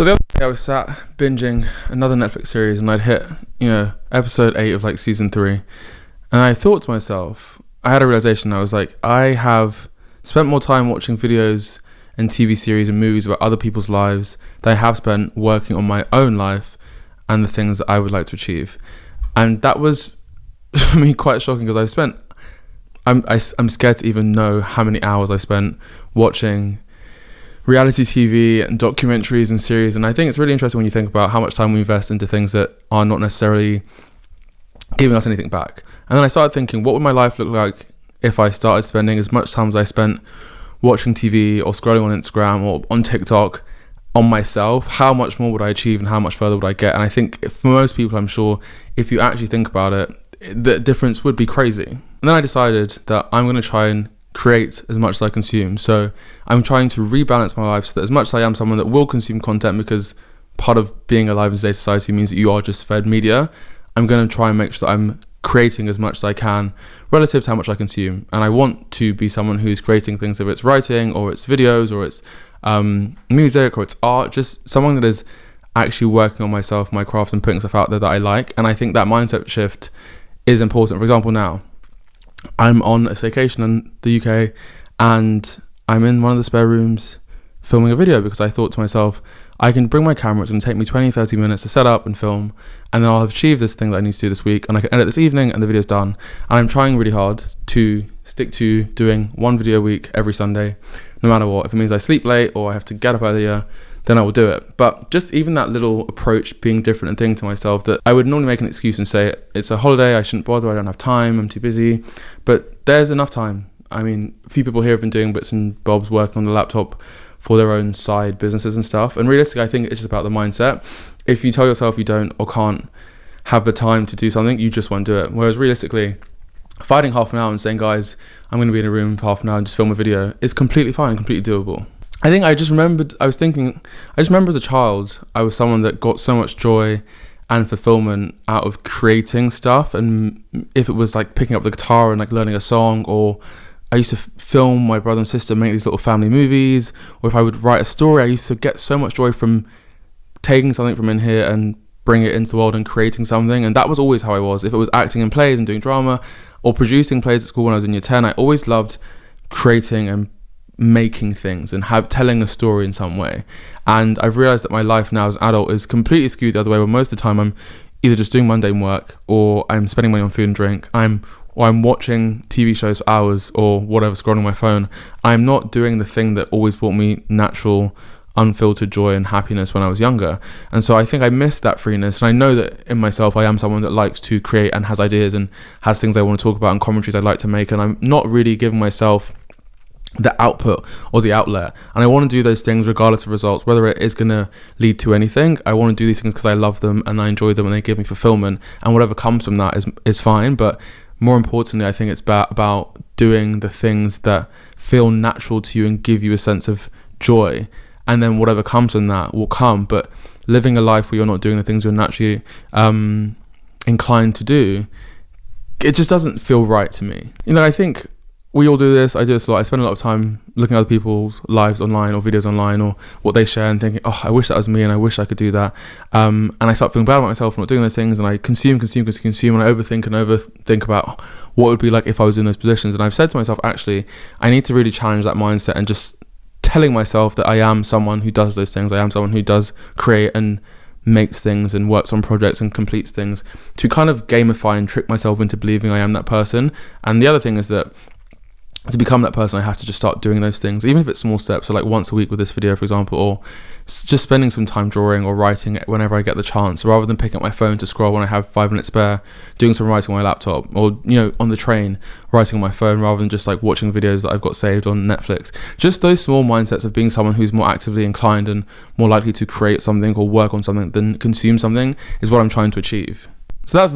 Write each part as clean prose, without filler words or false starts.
So the other day I was sat binging another Netflix series and I'd hit, episode 8 of like season 3. And I thought to myself, I had a realization. I was like, I have spent more time watching videos and TV series and movies about other people's lives than I have spent working on my own life and the things that I would like to achieve. And that was for me quite shocking because I'm scared to even know how many hours I spent watching reality TV and documentaries and series. And I think it's really interesting when you think about how much time we invest into things that are not necessarily giving us anything back. And then I started thinking, what would my life look like if I started spending as much time as I spent watching TV or scrolling on Instagram or on TikTok on myself? How much more would I achieve and how much further would I get? And I think for most people, I'm sure if you actually think about it, the difference would be crazy. And then I decided that I'm going to try and create as much as I consume. So I'm trying to rebalance my life so that as much as I am someone that will consume content, because part of being alive in today's society means that you are just fed media, I'm going to try and make sure that I'm creating as much as I can relative to how much I consume. And I want to be someone who's creating things, if it's writing or it's videos or it's music or it's art, just someone that is actually working on myself, my craft, and putting stuff out there that I like. And I think that mindset shift is important. For example, now I'm on a staycation in the UK and I'm in one of the spare rooms filming a video because I thought to myself, I can bring my camera, it's going to take me 20-30 minutes to set up and film, and then I'll have achieved this thing that I need to do this week, and I can edit this evening and the video's done. And I'm trying really hard to stick to doing one video a week every Sunday, no matter what. If it means I sleep late or I have to get up earlier, then I will do it. But just even that little approach being different and thinking to myself that I would normally make an excuse and say, it's a holiday, I shouldn't bother, I don't have time, I'm too busy. But there's enough time. I mean, a few people here have been doing bits and bobs, working on the laptop for their own side businesses and stuff. And realistically, I think it's just about the mindset. If you tell yourself you don't or can't have the time to do something, you just won't do it. Whereas realistically, finding half an hour and saying, guys, I'm going to be in a room for half an hour and just film a video is completely fine and completely doable. I just remember as a child, I was someone that got so much joy and fulfillment out of creating stuff. And if it was like picking up the guitar and like learning a song, or I used to film my brother and sister make these little family movies, or if I would write a story, I used to get so much joy from taking something from in here and bring it into the world and creating something. And that was always how I was. If it was acting in plays and doing drama or producing plays at school when I was in year 10, I always loved creating and making things and telling a story in some way. And I've realized that my life now as an adult is completely skewed the other way, where most of the time I'm either just doing mundane work, or I'm spending money on food and drink, I'm watching TV shows for hours or whatever, scrolling my phone. I'm not doing the thing that always brought me natural, unfiltered joy and happiness when I was younger. And so I think I missed that freeness. And I know that in myself, I am someone that likes to create and has ideas and has things I want to talk about and commentaries I'd like to make. And I'm not really giving myself the output or the outlet. And I want to do those things regardless of results, whether it is going to lead to anything. I want to do these things because I love them and I enjoy them and they give me fulfillment. And whatever comes from that is fine. But more importantly, I think it's about doing the things that feel natural to you and give you a sense of joy. And then whatever comes from that will come. But living a life where you're not doing the things you're naturally inclined to do, it just doesn't feel right to me. I think we all do this. I do this a lot. I spend a lot of time looking at other people's lives online or videos online or what they share and thinking, oh, I wish that was me and I wish I could do that. And I start feeling bad about myself for not doing those things, and I consume and I overthink about what it would be like if I was in those positions. And I've said to myself, actually, I need to really challenge that mindset and just telling myself that I am someone who does those things. I am someone who does create and makes things and works on projects and completes things, to kind of gamify and trick myself into believing I am that person. And the other thing is that to become that person, I have to just start doing those things, even if it's small steps. So like once a week with this video, for example, or just spending some time drawing or writing whenever I get the chance, rather than picking up my phone to scroll when I have 5 minutes spare, doing some writing on my laptop, or on the train writing on my phone, rather than just like watching videos that I've got saved on Netflix. Just those small mindsets of being someone who's more actively inclined and more likely to create something or work on something than consume something is what I'm trying to achieve. So that's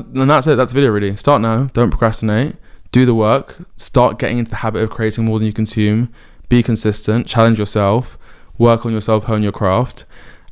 it. That's the video really. Start now. Don't procrastinate. Do the work. Start getting into the habit of creating more than you consume. Be consistent. Challenge yourself. Work on yourself. Hone your craft.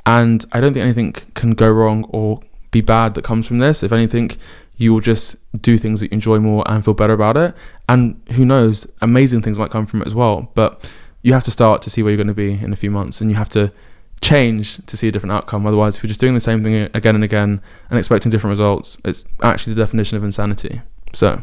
And I don't think anything can go wrong or be bad that comes from this. If anything, you will just do things that you enjoy more and feel better about it. And who knows, amazing things might come from it as well. But you have to start to see where you're going to be in a few months, and you have to change to see a different outcome. Otherwise, if you're just doing the same thing again and again and expecting different results, it's actually the definition of insanity. So